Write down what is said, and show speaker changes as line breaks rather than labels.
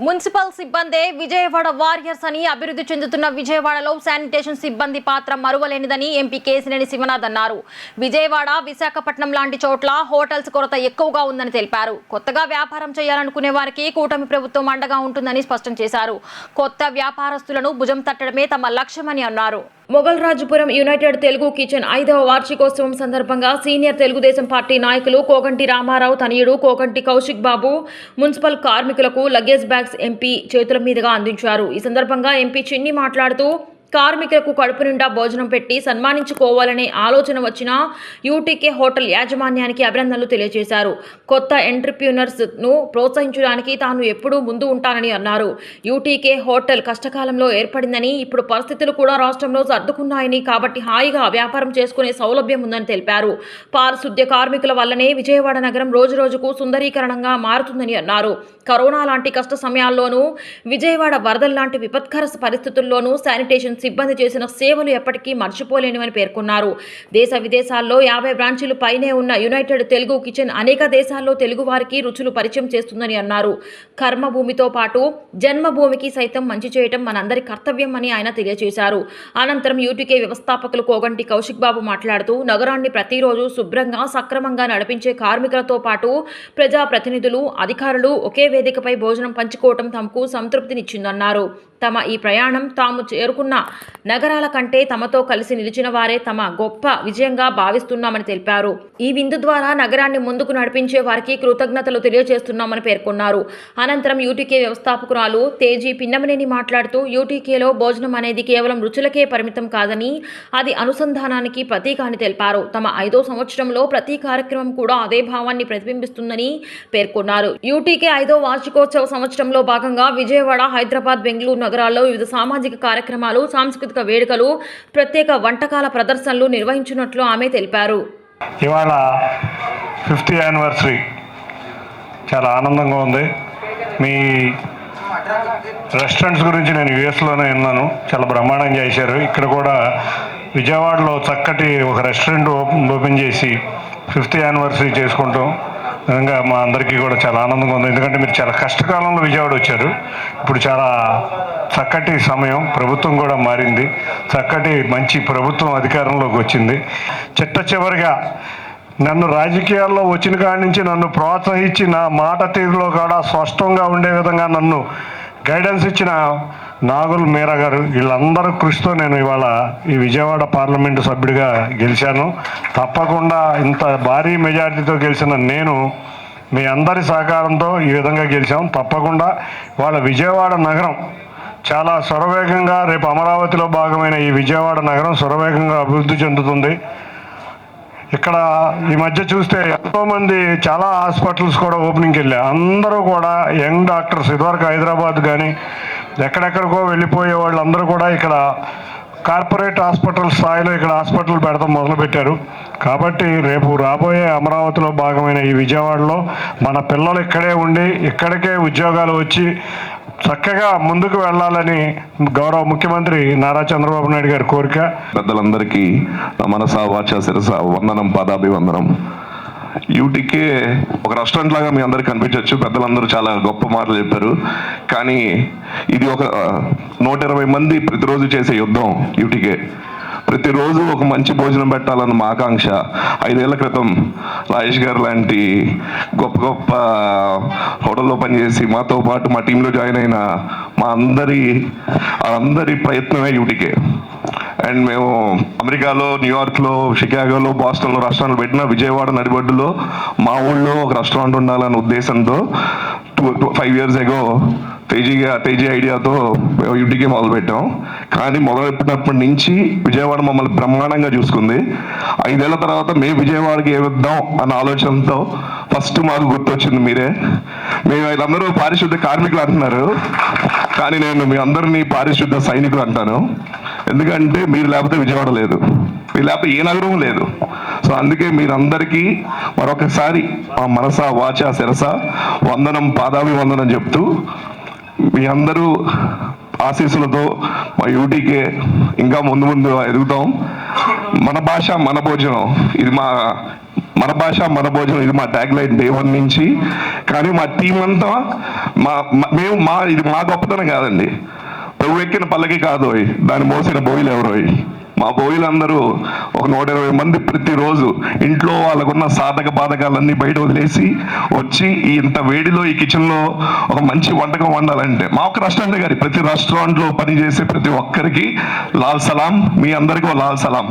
Municipal సిబ్బందే Vijayawada warriors అని అభివృద్ధి చెందుతున్న విజయవాడలో శానిటేషన్ సిబ్బంది పాత్ర మరువలేనిదని ఎంపీ కేసినేని శివనాథ్ అన్నారు. విజయవాడ, విశాఖపట్నం లాంటి చోట్ల హోటల్స్ కొరత ఎక్కువగా ఉందని తెలిపారు. కొత్తగా వ్యాపారం చేయాలనుకునే వారికి కూటమి ప్రభుత్వం అండగా ఉంటుందని స్పష్టం చేశారు. కొత్త వ్యాపారస్తులను భుజం తట్టడమే తమ లక్ష్యమని అన్నారు. మొగల్రాజుపురం యునైటెడ్ తెలుగు కిచెన్ 5వ వార్షికోత్సవం సందర్భంగా సీనియర్ తెలుగుదేశం పార్టీ నాయకులు కోగంటి రామారావు తనయుడు కోగంటి కౌశిక్ బాబు మున్సిపల్ కార్మికులకు లగేజ్ బ్యాగ్స్ ఎంపీ చేతుల మీదుగా అందించారు. ఈ సందర్భంగా ఎంపీ చిన్ని మాట్లాడుతూ కార్మికులకు కడుపు నిండా భోజనం పెట్టి సన్మానించుకోవాలనే ఆలోచన వచ్చిన యూటీకే హోటల్ యాజమాన్యానికి అభినందనలు తెలియజేశారు. కొత్త ఎంటర్‌ప్రెన్యూర్స్ ను ప్రోత్సహించడానికి తాను ఎప్పుడూ ముందు ఉంటానని అన్నారు. యూటీకే హోటల్ కష్టకాలంలో ఏర్పడిందని, ఇప్పుడు పరిస్థితులు కూడా రాష్ట్రంలో సర్దుకున్నాయని, కాబట్టి హాయిగా వ్యాపారం చేసుకునే సౌలభ్యం ఉందని తెలిపారు. పారిశుద్ధ్య కార్మికుల వల్లనే విజయవాడ నగరం రోజురోజుకు సుందరీకరణంగా మారుతుందని అన్నారు. కరోనా లాంటి కష్ట సమయాల్లోనూ, విజయవాడ వరదల లాంటి విపత్కర పరిస్థితుల్లోనూ శానిటేషన్ సిబ్బంది చేసిన సేవలు ఎప్పటికీ మర్చిపోలేనివని పేర్కొన్నారు. దేశ విదేశాల్లో 50 బ్రాంచీలు పైనే ఉన్న యునైటెడ్ తెలుగు కిచెన్ అనేక దేశాల్లో తెలుగు వారికి రుచులు పరిచయం చేస్తుందని అన్నారు. కర్మభూమితో పాటు జన్మభూమికి సైతం మంచి చేయటం మనందరి కర్తవ్యం అని ఆయన తెలియజేశారు. అనంతరం యూటీకే వ్యవస్థాపకులు కోగంటి కౌశిక్ బాబు మాట్లాడుతూ నగరాన్ని ప్రతిరోజు శుభ్రంగా సక్రమంగా నడిపించే కార్మికులతో పాటు ప్రజాప్రతినిధులు, అధికారులు ఒకే వేదికపై భోజనం పంచుకోవటం తమకు సంతృప్తినిచ్చిందన్నారు. తమ ఈ ప్రయాణం తాము చేరుకున్న నగరాల కంటే తమతో కలిసి నిలిచిన వారే తమ గొప్ప విజయంగా భావిస్తున్నామని తెలిపారు. ఈ విందు ద్వారా నగరాన్ని ముందుకు నడిపించే వారికి కృతజ్ఞతలు తెలియజేస్తున్నామని పేర్కొన్నారు. అనంతరం యూటీకే వ్యవస్థాపకురాలు తేజీ పిన్నమనేని మాట్లాడుతూ యూటీకేలో భోజనం అనేది కేవలం రుచులకే పరిమితం కాదని, అది అనుసంధానానికి ప్రతీక అని తెలిపారు. తమ 5వ సంవత్సరంలో ప్రతి కార్యక్రమం కూడా అదే భావాన్ని ప్రతిబింబిస్తుందని పేర్కొన్నారు. యూటీకే 5వ వార్షికోత్సవ సంవత్సరంలో భాగంగా విజయవాడ, హైదరాబాద్, బెంగళూరు నగరాల్లో వివిధ సామాజిక కార్యక్రమాలు, సాంస్కృతిక వేడుకలు, ప్రత్యేక వంటకాల ప్రదర్శనలు నిర్వహించినట్లు ఆమె తెలిపారు.
ఇవాళ 50th యానివర్సరీ చాలా ఆనందంగా ఉంది. మీ రెస్టారెంట్స్ గురించి నేను యూఎస్లోనే విన్నాను, చాలా బ్రహ్మాండంగా చేశారు. ఇక్కడ కూడా విజయవాడలో చక్కటి ఒక రెస్టారెంట్ ఓపెన్ చేసి 50th యానివర్సరీ చేసుకుంటాం. నిజంగా మా అందరికీ కూడా చాలా ఆనందంగా ఉంది. ఎందుకంటే మీరు చాలా కష్టకాలంలో విజయవాడ వచ్చారు. ఇప్పుడు చాలా చక్కటి సమయం, ప్రభుత్వం కూడా మారింది, చక్కటి మంచి ప్రభుత్వం అధికారంలోకి వచ్చింది. చివరిగా నన్ను రాజకీయాల్లో వచ్చిన కాడి నుంచి నన్ను ప్రోత్సహించి నా మాట తీరులో కూడా స్పష్టంగా ఉండే విధంగా నన్ను గైడెన్స్ ఇచ్చిన నాగుల్ మీరా గారు, వీళ్ళందరూ కృషితో నేను ఇవాళ ఈ విజయవాడ పార్లమెంటు సభ్యుడిగా గెలిచాను. తప్పకుండా ఇంత భారీ మెజారిటీతో గెలిచిన నేను మీ అందరి సహకారంతో ఈ విధంగా గెలిచాం. తప్పకుండా ఇవాళ విజయవాడ నగరం చాలా శరవేగంగా, రేపు అమరావతిలో భాగమైన ఈ విజయవాడ నగరం శరవేగంగా అభివృద్ధి చెందుతుంది. ఇక్కడ ఈ మధ్య చూస్తే ఎంతోమంది చాలా హాస్పిటల్స్ కూడా ఓపెనింగ్కి వెళ్ళాయి. అందరూ కూడా యంగ్ డాక్టర్స్, ఇదివరకు హైదరాబాద్ కానీ ఎక్కడెక్కడికో వెళ్ళిపోయే వాళ్ళందరూ కూడా ఇక్కడ కార్పొరేట్ హాస్పిటల్ స్థాయిలో ఇక్కడ హాస్పిటల్ పెడతాం మొదలుపెట్టారు. కాబట్టి రేపు రాబోయే అమరావతిలో భాగమైన ఈ విజయవాడలో మన పిల్లలు ఇక్కడే ఉండి ఇక్కడికే ఉద్యోగాలు వచ్చి చక్కగా ముందుకు వెళ్ళాలని గౌరవ ముఖ్యమంత్రి నారా చంద్రబాబు నాయుడు గారి కోరిక.
పెద్దలందరికీ మనసా వాచా శిరస వందనం, పాదాభివందనం. యూటీకే ఒక రెస్టారెంట్ లాగా మీ అందరికి కనిపించవచ్చు. పెద్దలందరూ చాలా గొప్ప మాటలు చెప్పారు. కానీ ఇది ఒక 120 మంది ప్రతిరోజు చేసే యుద్ధం. యూటీకే ప్రతిరోజు ఒక మంచి భోజనం పెట్టాలన్న మా ఆకాంక్ష. 5 ఏళ్ల క్రితం రాజేష్ గారు లాంటి గొప్ప గొప్ప హోటల్లో పనిచేసి మాతో పాటు మా టీంలో జాయిన్ అయిన మా అందరి ప్రయత్నమే యూటీకే. అండ్ మేము అమెరికాలో, న్యూయార్క్లో, షికాగోలో, బాస్టన్లో రెస్టారెంట్లు పెట్టిన విజయవాడ నడిబొడ్డులో మా ఊళ్ళో ఒక రెస్టారెంట్ ఉండాలన్న ఉద్దేశంతో 5 years ago తేజీ ఐడియాతో యూటీకే మొదలుపెట్టాం. కానీ మొదలుపెట్టినప్పటి నుంచి విజయవాడ మమ్మల్ని బ్రహ్మాండంగా చూసుకుంది. 5 ఏళ్ల తర్వాత మేము విజయవాడకి ఏమిద్దాం అన్న ఆలోచనతో ఫస్ట్ మాకు గుర్తొచ్చింది మీరే. మేము వీళ్ళందరూ పారిశుద్ధ కార్మికులు అంటున్నారు, కానీ నేను మీ అందరినీ పారిశుద్ధ సైనికులు అంటాను. ఎందుకంటే మీరు లేకపోతే విజయవాడ లేదు, మీరు లేకపోతే ఏ నగరం లేదు. సో అందుకే మీరందరికీ మరొకసారి మా మనసా వాచా శిరస వందనం, పాదాభివందనం చెప్తూ మీ అందరూ ఆశీస్సులతో మా యూటీకే ఇంకా ముందు ఎదుగుతాం. మన భాష, మన భోజనం, ఇది మన భాష మన భోజనం, ఇది మా ట్యాగ్ లైన్ డే 1 నుంచి. కానీ మా టీం అంతా ఇది మా గొప్పతనం కాదండి. ప్రభు ఎక్కిన పల్లకి కాదు, దాన్ని మోసిన బోయిలు ఎవరో. మా బోయిలందరూ ఒక 120 మంది ప్రతిరోజు ఇంట్లో వాళ్ళకున్న సాధక బాధకాలన్నీ బయట వదిలేసి వచ్చి ఇంత వేడిలో ఈ కిచెన్లో ఒక మంచి వంటకం వండాలంటే మా ఒక్క రెస్టారెంట్ గారి ప్రతి రెస్టారెంట్లో పనిచేసే ప్రతి ఒక్కరికి లాల్ సలాం. మీ అందరికీ లాల్ సలాం.